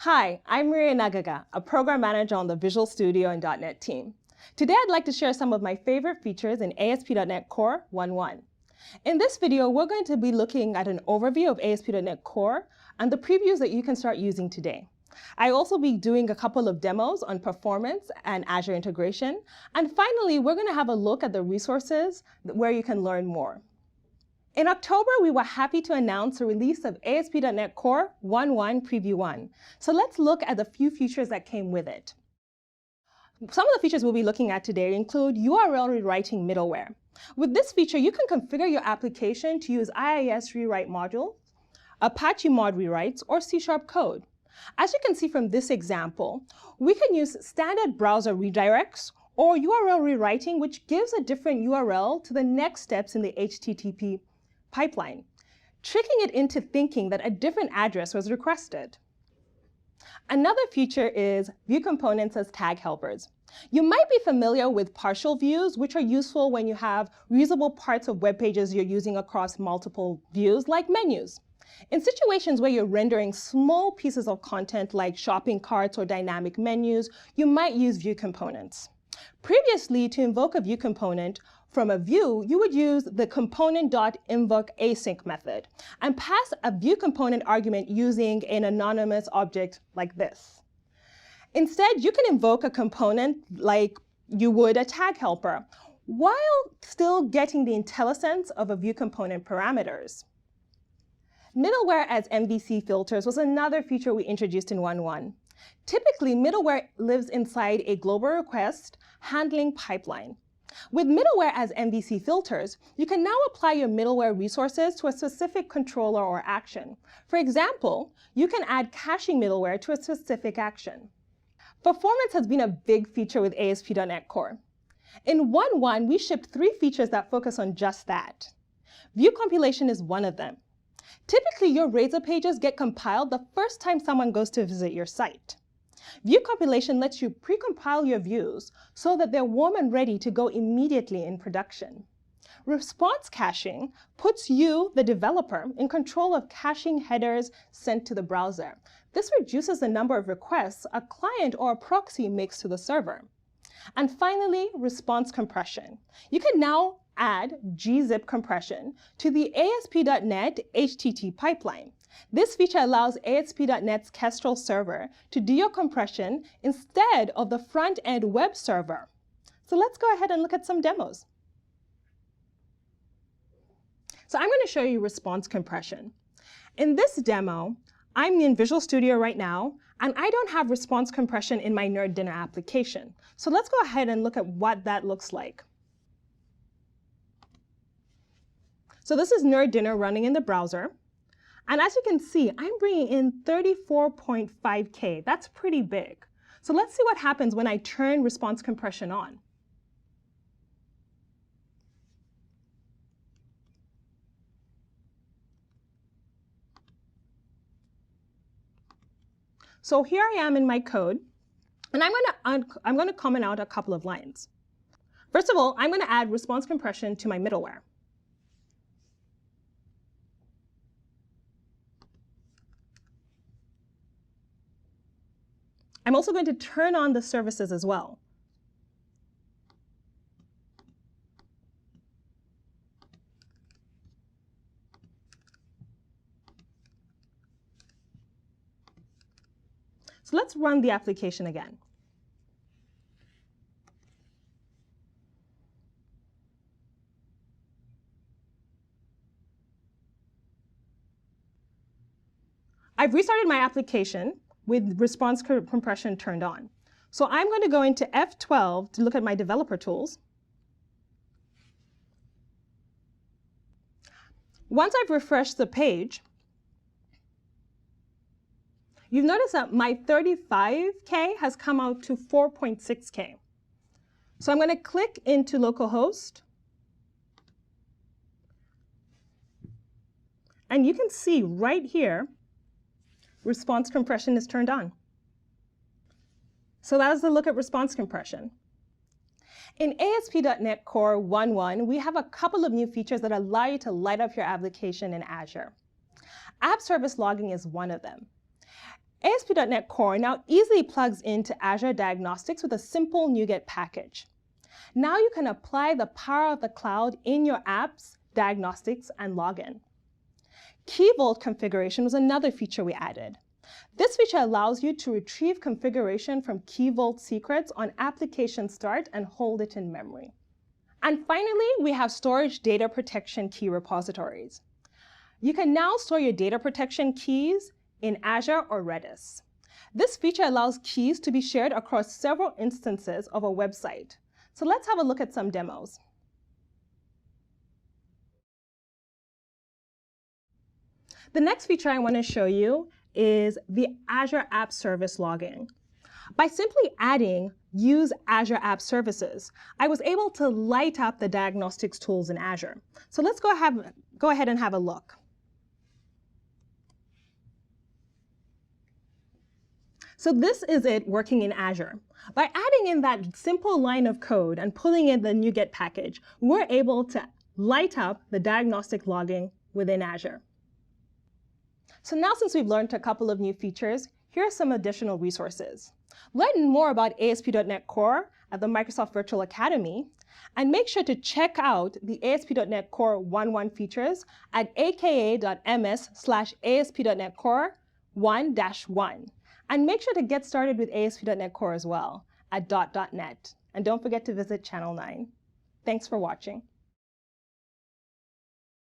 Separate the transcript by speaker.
Speaker 1: Hi, I'm Maria Nagaga, a program manager on the Visual Studio and .NET team. Today I'd like to share some of my favorite features in ASP.NET Core 1.1. In this video, we're going to be looking at an overview of ASP.NET Core and the previews that you can start using today. I'll also be doing a couple of demos on performance and Azure integration. And finally, we're going to have a look at the resources where you can learn more. In October, we were happy to announce the release of ASP.NET Core 1.1 Preview 1. So let's look at the few features that came with it. Some of the features we'll be looking at today include URL rewriting middleware. With this feature, you can configure your application to use IIS rewrite module, Apache mod rewrites, or C# code. As you can see from this example, we can use standard browser redirects or URL rewriting, which gives a different URL to the next steps in the HTTP pipeline, tricking it into thinking that a different address was requested. Another feature is view components as tag helpers. You might be familiar with partial views, which are useful when you have reusable parts of web pages you're using across multiple views, like menus. In situations where you're rendering small pieces of content like shopping carts or dynamic menus, you might use view components. Previously, to invoke a view component from a view, you would use the component.invokeAsync method and pass a view component argument using an anonymous object like this. Instead, you can invoke a component like you would a tag helper, while still getting the IntelliSense of a view component parameters. Middleware as MVC filters was another feature we introduced in 1.1. Typically, middleware lives inside a global request handling pipeline. With middleware as MVC filters, you can now apply your middleware resources to a specific controller or action. For example, you can add caching middleware to a specific action. Performance has been a big feature with ASP.NET Core. In 1.1, we shipped 3 features that focus on just that. View compilation is one of them. Typically, your Razor pages get compiled the first time someone goes to visit your site. View compilation lets you pre-compile your views so that they're warm and ready to go immediately in production. Response caching puts you, the developer, in control of caching headers sent to the browser. This reduces the number of requests a client or a proxy makes to the server. And finally, response compression. You can now add gzip compression to the ASP.NET HTTP pipeline. This feature allows ASP.NET's Kestrel server to do your compression instead of the front-end web server. So let's go ahead and look at some demos. So I'm going to show you response compression. In this demo, I'm in Visual Studio right now, and I don't have response compression in my Nerd Dinner application. So let's go ahead and look at what that looks like. So this is Nerd Dinner running in the browser. And as you can see, I'm bringing in 34.5K. That's pretty big. So let's see what happens when I turn response compression on. So here I am in my code, and I'm going to comment out a couple of lines. First of all, I'm going to add response compression to my middleware. I'm also going to turn on the services as well. So let's run the application again. I've restarted my application with response compression turned on. So I'm going to go into F12 to look at my developer tools. Once I've refreshed the page, you've noticed that my 35K has come out to 4.6K. So I'm going to click into localhost. And you can see right here, response compression is turned on. So that is the look at response compression. In ASP.NET Core 1.1, we have a couple of new features that allow you to light up your application in Azure. App service logging is one of them. ASP.NET Core now easily plugs into Azure Diagnostics with a simple NuGet package. Now you can apply the power of the cloud in your apps, diagnostics, and login. Key Vault configuration was another feature we added. This feature allows you to retrieve configuration from Key Vault secrets on application start and hold it in memory. And finally, we have storage data protection key repositories. You can now store your data protection keys in Azure or Redis. This feature allows keys to be shared across several instances of a website. So let's have a look at some demos. The next feature I want to show you is the Azure App Service login. By simply adding Use Azure App Services, I was able to light up the diagnostics tools in Azure. So let's go ahead and have a look. So this is it working in Azure. By adding in that simple line of code and pulling in the NuGet package, we're able to light up the diagnostic logging within Azure. So now, since we've learned a couple of new features, here are some additional resources. Learn more about ASP.NET Core at the Microsoft Virtual Academy, and make sure to check out the ASP.NET Core 1.1 features at aka.ms/ASP.NET Core 1-1. And make sure to get started with ASP.NET Core as well at .NET. And don't forget to visit Channel 9. Thanks for watching.